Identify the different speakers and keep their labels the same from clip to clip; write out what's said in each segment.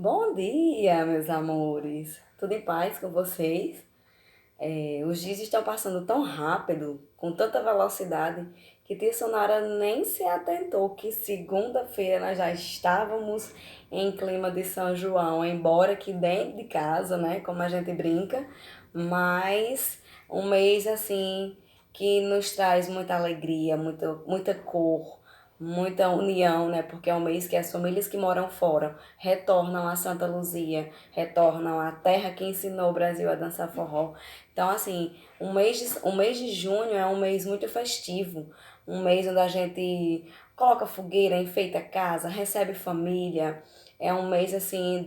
Speaker 1: Bom dia, meus amores. Tudo em paz com vocês? Os dias estão passando tão rápido, com tanta velocidade, que tia Sonara nem se atentou que segunda-feira nós já estávamos em clima de São João, embora que dentro de casa, né, como a gente brinca, mas um mês assim que nos traz muita alegria, muita cor, muita união, né? Porque é um mês que as famílias que moram fora retornam a Santa Luzia, retornam à terra que ensinou o Brasil a dançar forró. Então, assim, o mês de junho é um mês muito festivo, um mês onde a gente coloca fogueira, enfeita a casa, recebe família. É um mês, assim,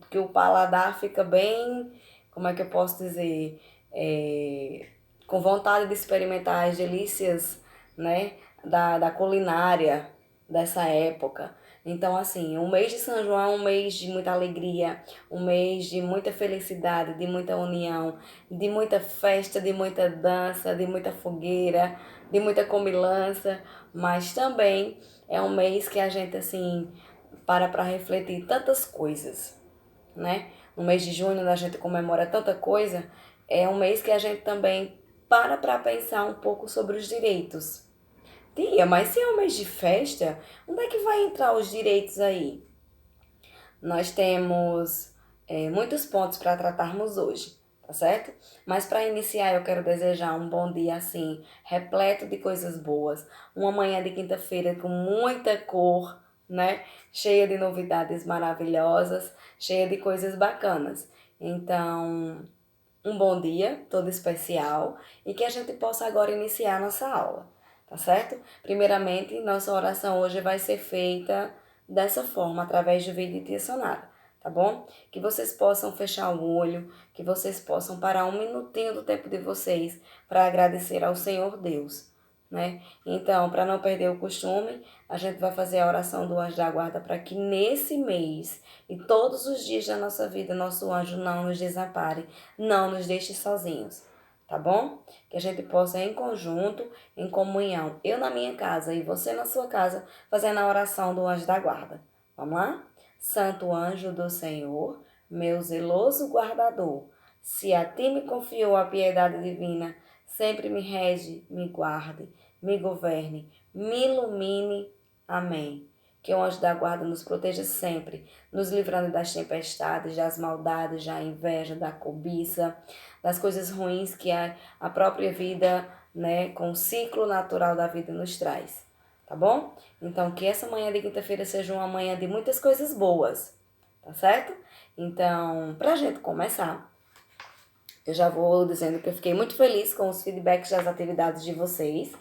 Speaker 1: que o paladar fica bem, como é que eu posso dizer? É, com vontade de experimentar as delícias, né, da culinária dessa época. Então, assim, o mês de São João é um mês de muita alegria, um mês de muita felicidade, de muita união, de muita festa, de muita dança, de muita fogueira, de muita comilança, mas também é um mês que a gente, assim, para refletir tantas coisas, né? No mês de junho, onde a gente comemora tanta coisa, é um mês que a gente também para pensar um pouco sobre os direitos. Tia, mas se é um mês de festa, onde é que vai entrar os direitos aí? Nós temos muitos pontos para tratarmos hoje, tá certo? Mas para iniciar, eu quero desejar um bom dia assim, repleto de coisas boas, uma manhã de quinta-feira com muita cor, né? Cheia de novidades maravilhosas, cheia de coisas bacanas. Então, um bom dia, todo especial, e que a gente possa agora iniciar a nossa aula, tá certo? Primeiramente, nossa oração hoje vai ser feita dessa forma, através do vídeo de Tia Sonara, tá bom? Que vocês possam fechar o olho, que vocês possam parar um minutinho do tempo de vocês para agradecer ao Senhor Deus, né? Então, para não perder o costume, a gente vai fazer a oração do anjo da guarda para que nesse mês e todos os dias da nossa vida, nosso anjo não nos desampare, não nos deixe sozinhos, tá bom? Que a gente possa em conjunto, em comunhão, eu na minha casa e você na sua casa, fazendo a oração do anjo da guarda. Vamos lá? Santo anjo do Senhor, meu zeloso guardador, se a ti me confiou a piedade divina, sempre me rege, me guarde, me governe, me ilumine. Amém. Que o anjo da guarda nos proteja sempre, nos livrando das tempestades, das maldades, da inveja, da cobiça, das coisas ruins que a própria vida, né, com o ciclo natural da vida nos traz. Tá bom? Então, que essa manhã de quinta-feira seja uma manhã de muitas coisas boas, tá certo? Então, pra gente começar, eu já vou dizendo que eu fiquei muito feliz com os feedbacks das atividades de vocês,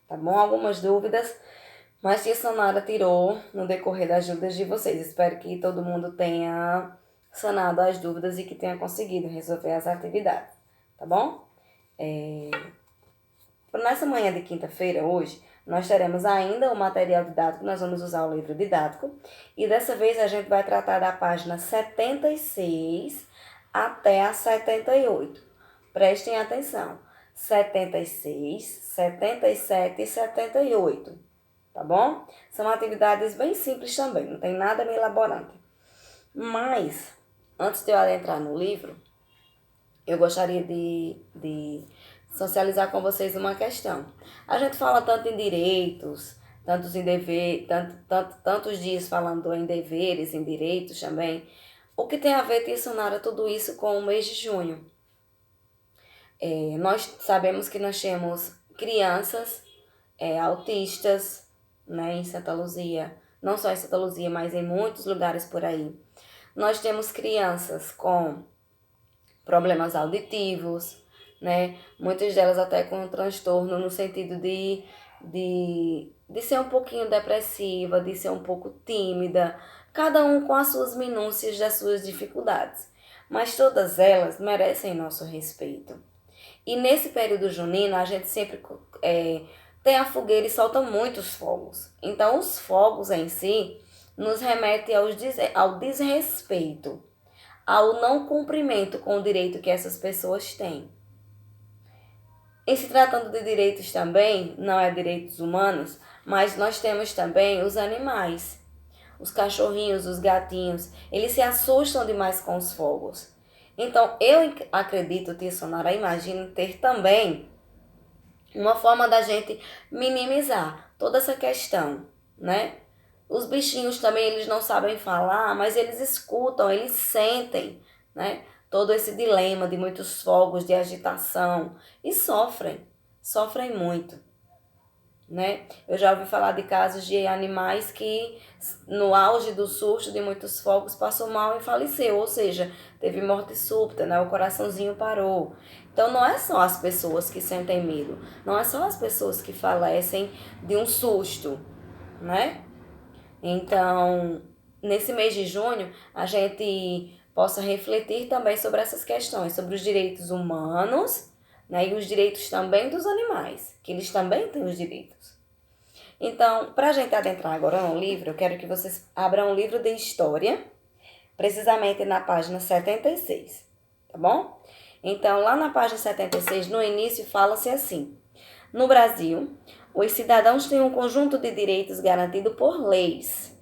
Speaker 1: tá bom? Algumas dúvidas, mas tia Sonara tirou no decorrer das dúvidas de vocês. Espero que todo mundo tenha sanado as dúvidas e que tenha conseguido resolver as atividades, tá bom? Nessa manhã de quinta-feira, hoje, nós teremos ainda o material didático, nós vamos usar o livro didático, e dessa vez a gente vai tratar da página 76 até a 78. Prestem atenção. 76, 77 e 78, tá bom? São atividades bem simples também, não tem nada me elaborante. Mas, antes de eu adentrar no livro, eu gostaria de socializar com vocês uma questão. A gente fala tanto em direitos, tantos em dever, tantos dias falando em deveres, em direitos também. O que tem a ver, Tia Sonara, tudo isso com o mês de junho? Nós sabemos que nós temos crianças autistas, né, em Santa Luzia, não só em Santa Luzia, mas em muitos lugares por aí. Nós temos crianças com problemas auditivos, né? Muitas delas até com transtorno no sentido de ser um pouquinho depressiva, de ser um pouco tímida, cada um com as suas minúcias das suas dificuldades. Mas todas elas merecem nosso respeito. E nesse período junino, a gente sempre tem a fogueira e solta muitos fogos. Então, os fogos em si nos remetem ao desrespeito, ao não cumprimento com o direito que essas pessoas têm. Em se tratando de direitos também, não é direitos humanos, mas nós temos também os animais. os cachorrinhos, os gatinhos, eles se assustam demais com os fogos. Então, eu acredito, tia Sonara, imagino ter também uma forma da gente minimizar toda essa questão, né? Os bichinhos também, eles não sabem falar, mas eles escutam, eles sentem, né? Todo esse dilema de muitos fogos, de agitação, e sofrem muito, né? Eu já ouvi falar de casos de animais que, no auge do susto de muitos fogos, passou mal e faleceu, ou seja, teve morte súbita, né? O coraçãozinho parou. Então, não é só as pessoas que sentem medo, não é só as pessoas que falecem de um susto, né? Então, nesse mês de junho, a gente possa refletir também sobre essas questões, sobre os direitos humanos, né, e os direitos também dos animais, que eles também têm os direitos. Então, para a gente adentrar agora no livro, eu quero que vocês abram um livro de história, precisamente na página 76, tá bom? Então, lá na página 76, no início, fala-se assim: no Brasil, os cidadãos têm um conjunto de direitos garantido por leis.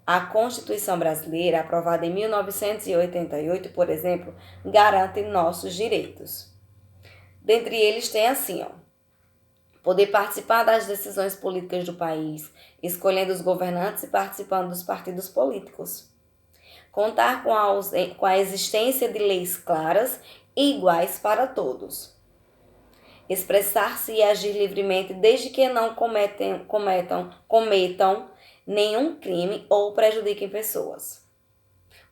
Speaker 1: A Constituição Brasileira, aprovada em 1988, por exemplo, garante nossos direitos. Dentre eles tem assim, ó: poder participar das decisões políticas do país, escolhendo os governantes e participando dos partidos políticos. Contar com a existência de leis claras e iguais para todos. Expressar-se e agir livremente desde que não cometam nenhum crime ou prejudiquem pessoas.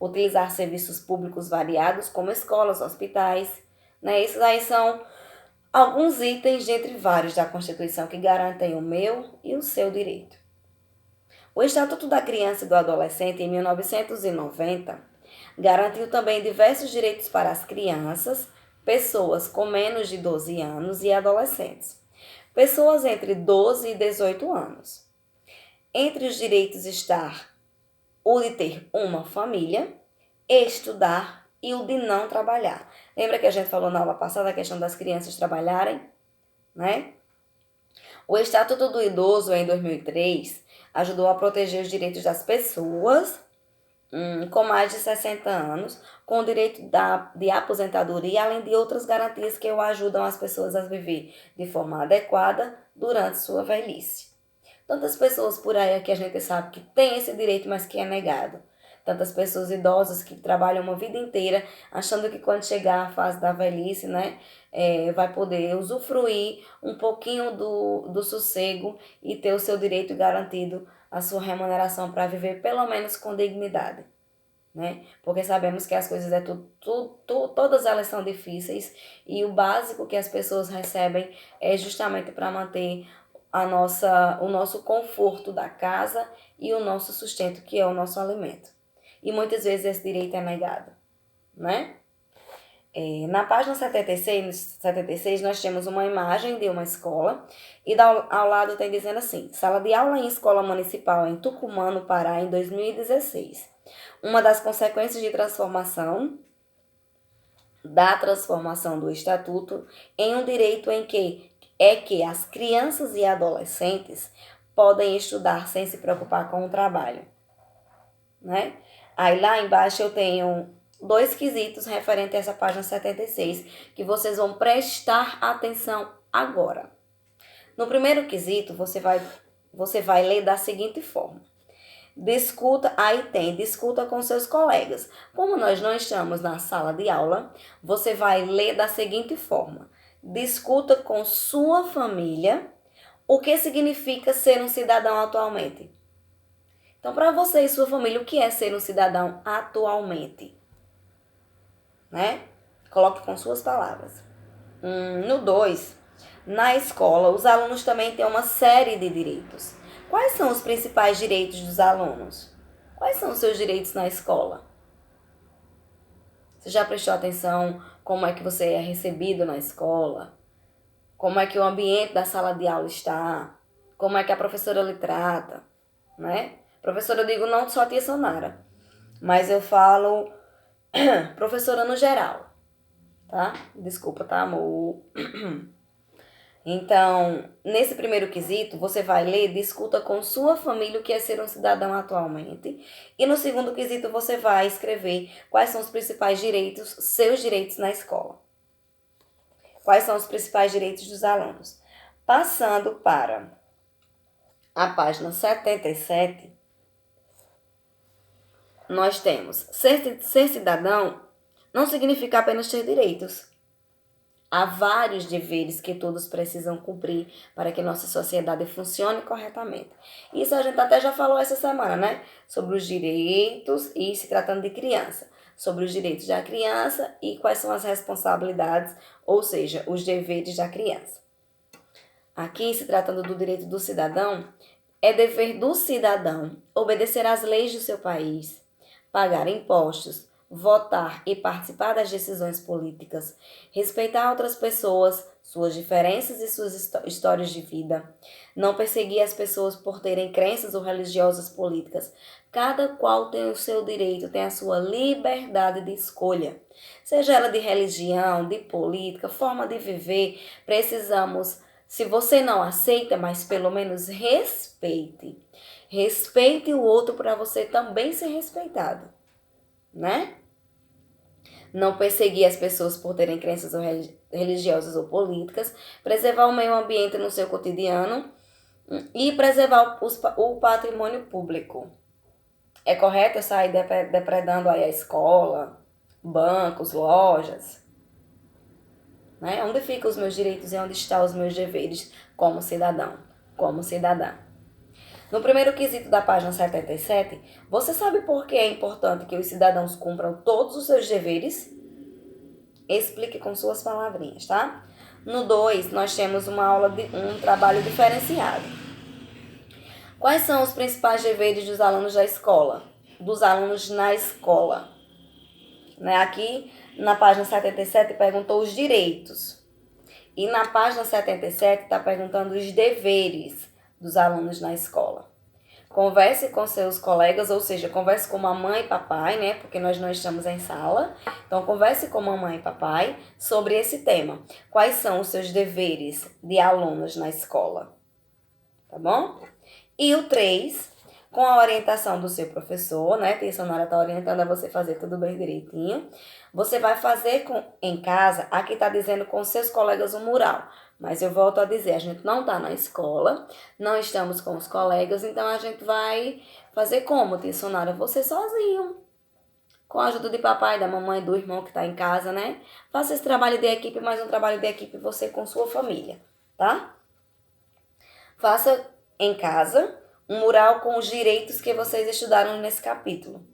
Speaker 1: Utilizar serviços públicos variados como escolas, hospitais, né? Esses aí são alguns itens dentre vários da Constituição que garantem o meu e o seu direito. O Estatuto da Criança e do Adolescente, em 1990, garantiu também diversos direitos para as crianças, pessoas com menos de 12 anos e adolescentes, pessoas entre 12 e 18 anos. Entre os direitos está o de ter uma família, estudar e o de não trabalhar. Lembra que a gente falou na aula passada a questão das crianças trabalharem, né? O Estatuto do Idoso, em 2003, ajudou a proteger os direitos das pessoas com mais de 60 anos, com o direito de aposentadoria, além de outras garantias que ajudam as pessoas a viver de forma adequada durante sua velhice. Tantas pessoas por aí que a gente sabe que tem esse direito, mas que é negado. Tantas pessoas idosas que trabalham uma vida inteira achando que quando chegar a fase da velhice, né, vai poder usufruir um pouquinho do sossego e ter o seu direito garantido, a sua remuneração para viver pelo menos com dignidade, né? Porque sabemos que as coisas todas elas são difíceis e o básico que as pessoas recebem é justamente para manter o nosso conforto da casa e o nosso sustento, que é o nosso alimento. E muitas vezes esse direito é negado, né? Na página 76 nós temos uma imagem de uma escola e ao lado tem dizendo assim: sala de aula em escola municipal em Tucumã, no Pará, em 2016. Uma das consequências da transformação do Estatuto em um direito em que as crianças e adolescentes podem estudar sem se preocupar com o trabalho, né? Aí lá embaixo eu tenho 2 quesitos referentes a essa página 76 que vocês vão prestar atenção agora. No primeiro quesito, você vai ler da seguinte forma: discuta com seus colegas. Como nós não estamos na sala de aula, você vai ler da seguinte forma: discuta com sua família o que significa ser um cidadão atualmente. Então, para você e sua família, o que é ser um cidadão atualmente? Né? Coloque com suas palavras. No 2, na escola, os alunos também têm uma série de direitos. Quais são os principais direitos dos alunos? Quais são os seus direitos na escola? Você já prestou atenção como é que você é recebido na escola? Como é que o ambiente da sala de aula está? Como é que a professora lhe trata? Né? Professora, eu digo não só a tia Sonara, mas eu falo professora no geral, tá? Desculpa, tá, amor? Então, nesse primeiro quesito, você vai ler, discuta com sua família o que é ser um cidadão atualmente. E no segundo quesito, você vai escrever quais são os principais direitos, seus direitos na escola. Quais são os principais direitos dos alunos. Passando para a página 77, nós temos ser cidadão não significa apenas ter direitos. Há vários deveres que todos precisam cumprir para que nossa sociedade funcione corretamente. Isso a gente até já falou essa semana, né? Sobre os direitos e se tratando de criança. Sobre os direitos da criança e quais são as responsabilidades, ou seja, os deveres da criança. Aqui, se tratando do direito do cidadão, é dever do cidadão obedecer às leis do seu país, pagar impostos, votar e participar das decisões políticas, respeitar outras pessoas, suas diferenças e suas histórias de vida, não perseguir as pessoas por terem crenças ou religiosas políticas. Cada qual tem o seu direito, tem a sua liberdade de escolha. Seja ela de religião, de política, forma de viver, precisamos, se você não aceita, mas pelo menos respeite. Respeite o outro para você também ser respeitado, né? Não perseguir as pessoas por terem crenças religiosas ou políticas, preservar o meio ambiente no seu cotidiano e preservar o patrimônio público. É correto eu sair depredando aí a escola, bancos, lojas? Né? Onde ficam os meus direitos e onde estão os meus deveres como cidadão, como cidadã? No primeiro quesito da página 77, você sabe por que é importante que os cidadãos cumpram todos os seus deveres? Explique com suas palavrinhas, tá? No 2, nós temos uma aula de um trabalho diferenciado. Quais são os principais deveres dos alunos da escola? Dos alunos na escola. Né? Aqui, na página 77, perguntou os direitos. E na página 77, está perguntando os deveres dos alunos na escola. Converse com seus colegas, ou seja, converse com mamãe e papai, né? Porque nós não estamos em sala. Então, converse com mamãe e papai sobre esse tema. Quais são os seus deveres de alunos na escola? Tá bom? E o 3, com a orientação do seu professor, né? A Sonara está orientando a você fazer tudo bem direitinho. Você vai fazer em casa, aqui está dizendo com seus colegas um mural. Mas eu volto a dizer, a gente não está na escola, não estamos com os colegas, então a gente vai fazer como, tia Sonara? Você sozinho. Com a ajuda de papai, da mamãe, do irmão que está em casa, né? Faça esse trabalho de equipe, mais um trabalho de equipe você com sua família, tá? Faça em casa um mural com os direitos que vocês estudaram nesse capítulo.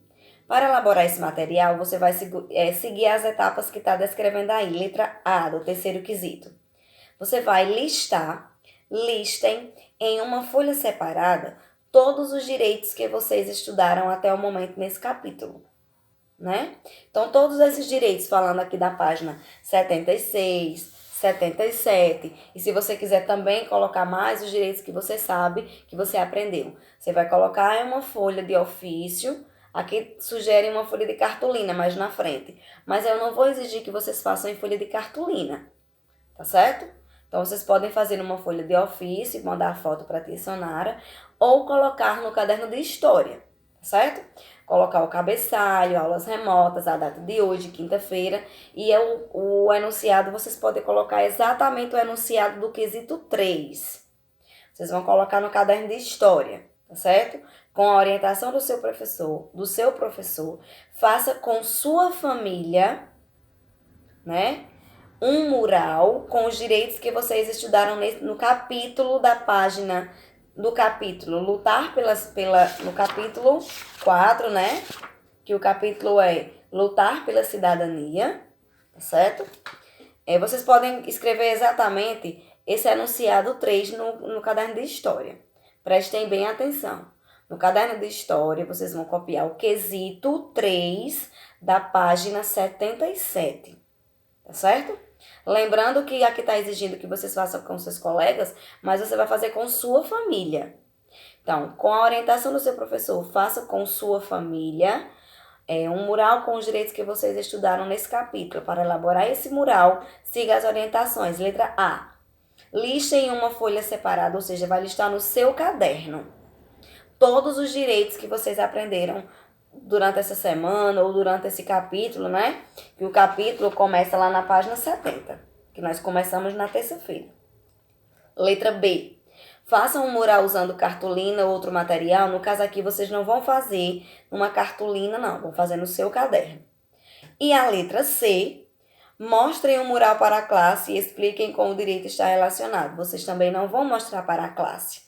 Speaker 1: Para elaborar esse material, você vai seguir as etapas que está descrevendo aí. Letra A, do terceiro quesito. Você vai listem em uma folha separada todos os direitos que vocês estudaram até o momento nesse capítulo, né? Então, todos esses direitos, falando aqui da página 76, 77, e se você quiser também colocar mais os direitos que você sabe, que você aprendeu, você vai colocar em uma folha de ofício. Aqui sugere uma folha de cartolina mais na frente, mas eu não vou exigir que vocês façam em folha de cartolina, tá certo? Então, vocês podem fazer numa folha de ofício, mandar a foto para a tia Sonara, ou colocar no caderno de história, tá certo? Colocar o cabeçalho, aulas remotas, a data de hoje, quinta-feira, e o enunciado, vocês podem colocar exatamente o enunciado do quesito 3. Vocês vão colocar no caderno de história, tá certo? Com a orientação do seu professor, faça com sua família, né? Um mural com os direitos que vocês estudaram no capítulo da página, do capítulo Lutar no capítulo 4, né? Que o capítulo é Lutar pela Cidadania, tá certo? Vocês podem escrever exatamente esse enunciado 3 no caderno de história. Prestem bem atenção. No caderno de história, vocês vão copiar o quesito 3 da página 77, tá certo? Lembrando que aqui está exigindo que vocês façam com seus colegas, mas você vai fazer com sua família. Então, com a orientação do seu professor, faça com sua família um mural com os direitos que vocês estudaram nesse capítulo. Para elaborar esse mural, siga as orientações. Letra A. Liste em uma folha separada, ou seja, vai listar no seu caderno todos os direitos que vocês aprenderam durante essa semana ou durante esse capítulo, né? Que o capítulo começa lá na página 70, que nós começamos na terça-feira. Letra B. Façam um mural usando cartolina ou outro material. No caso aqui, vocês não vão fazer numa cartolina, não. Vão fazer no seu caderno. E a letra C. Mostrem um mural para a classe e expliquem como o direito está relacionado. Vocês também não vão mostrar para a classe.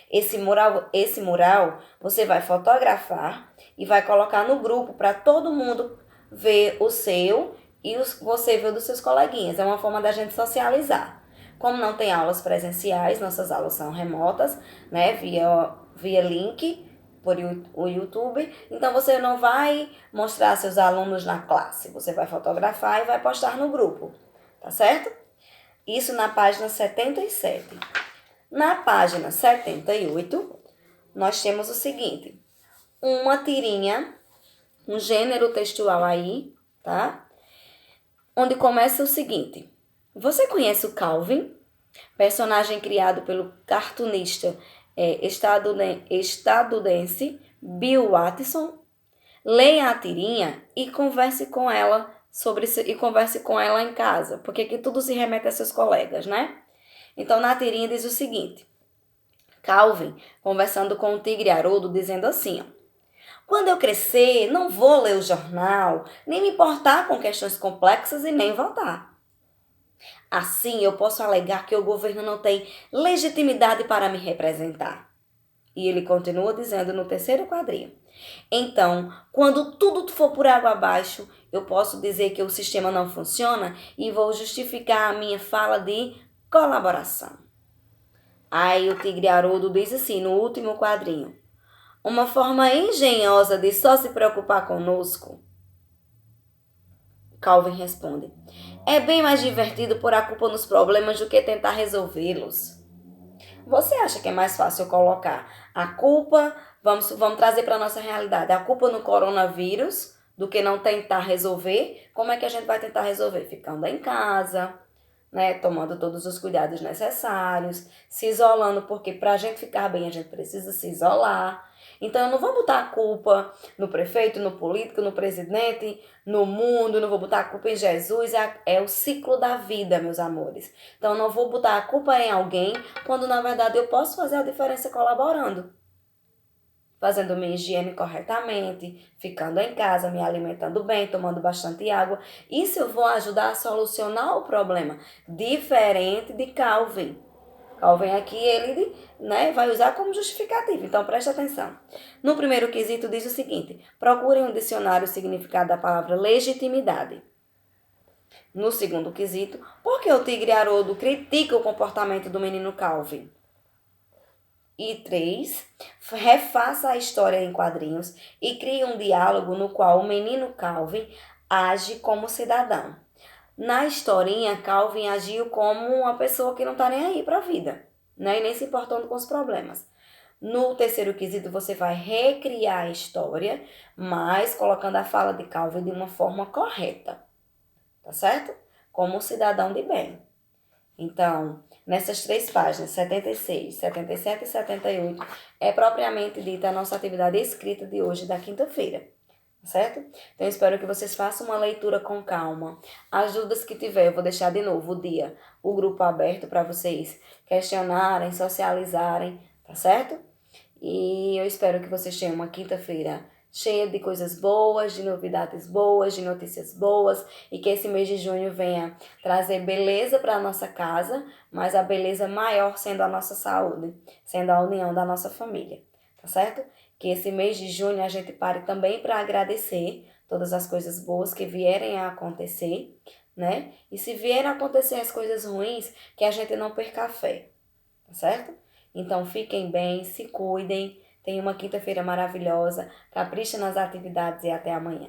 Speaker 1: Esse mural você vai fotografar e vai colocar no grupo para todo mundo ver o seu e você ver o dos seus coleguinhas. É uma forma da gente socializar. Como não tem aulas presenciais, nossas aulas são remotas, né, via link por o YouTube, então você não vai mostrar seus alunos na classe, você vai fotografar e vai postar no grupo, tá certo? Isso na página 77. Na página 78, nós temos o seguinte, uma tirinha, um gênero textual aí, tá? Onde começa o seguinte, você conhece o Calvin? Personagem criado pelo cartunista estadunidense Bill Watson. Leia a tirinha e converse com ela em casa, porque aqui tudo se remete a seus colegas, né? Então na tirinha diz o seguinte: Calvin conversando com o tigre Haroldo dizendo assim, ó, quando eu crescer, não vou ler o jornal, nem me importar com questões complexas e nem votar. Assim, eu posso alegar que o governo não tem legitimidade para me representar. E ele continua dizendo no terceiro quadrinho. Então, quando tudo for por água abaixo, eu posso dizer que o sistema não funciona e vou justificar a minha fala de colaboração. Aí o tigre Haroldo diz assim no último quadrinho. Uma forma engenhosa de só se preocupar conosco. Calvin responde. É bem mais divertido pôr a culpa nos problemas do que tentar resolvê-los. Você acha que é mais fácil colocar a culpa, vamos trazer para a nossa realidade, a culpa no coronavírus, do que não tentar resolver? Como é que a gente vai tentar resolver? Ficando em casa, né, tomando todos os cuidados necessários, se isolando, porque para a gente ficar bem a gente precisa se isolar. Então eu não vou botar a culpa no prefeito, no político, no presidente, no mundo, não vou botar a culpa em Jesus, é o ciclo da vida, meus amores. Então eu não vou botar a culpa em alguém, quando na verdade eu posso fazer a diferença colaborando. Fazendo minha higiene corretamente, ficando em casa, me alimentando bem, tomando bastante água. Isso eu vou ajudar a solucionar o problema. Diferente de Calvin. Calvin aqui, ele, né, vai usar como justificativo. Então, preste atenção. No primeiro quesito diz o seguinte. Procurem um dicionário o significado da palavra legitimidade. No segundo quesito, por que o tigre Haroldo critica o comportamento do menino Calvin? E 3. Refaça a história em quadrinhos e crie um diálogo no qual o menino Calvin age como cidadão. Na historinha, Calvin agiu como uma pessoa que não está nem aí para a vida, né? E nem se importando com os problemas. No terceiro quesito, você vai recriar a história, mas colocando a fala de Calvin de uma forma correta, tá certo? Como um cidadão de bem. Então, nessas 3 páginas, 76, 77 e 78, é propriamente dita a nossa atividade escrita de hoje, da quinta-feira, certo? Então, eu espero que vocês façam uma leitura com calma. As dúvidas que tiver, eu vou deixar de novo o grupo aberto para vocês questionarem, socializarem, tá certo? E eu espero que vocês tenham uma quinta-feira cheia de coisas boas, de novidades boas, de notícias boas, e que esse mês de junho venha trazer beleza para a nossa casa, mas a beleza maior sendo a nossa saúde, sendo a união da nossa família, tá certo? Que esse mês de junho a gente pare também para agradecer todas as coisas boas que vierem a acontecer, né? E se vierem a acontecer as coisas ruins, que a gente não perca a fé, tá certo? Então fiquem bem, se cuidem, tenham uma quinta-feira maravilhosa, capricha nas atividades e até amanhã.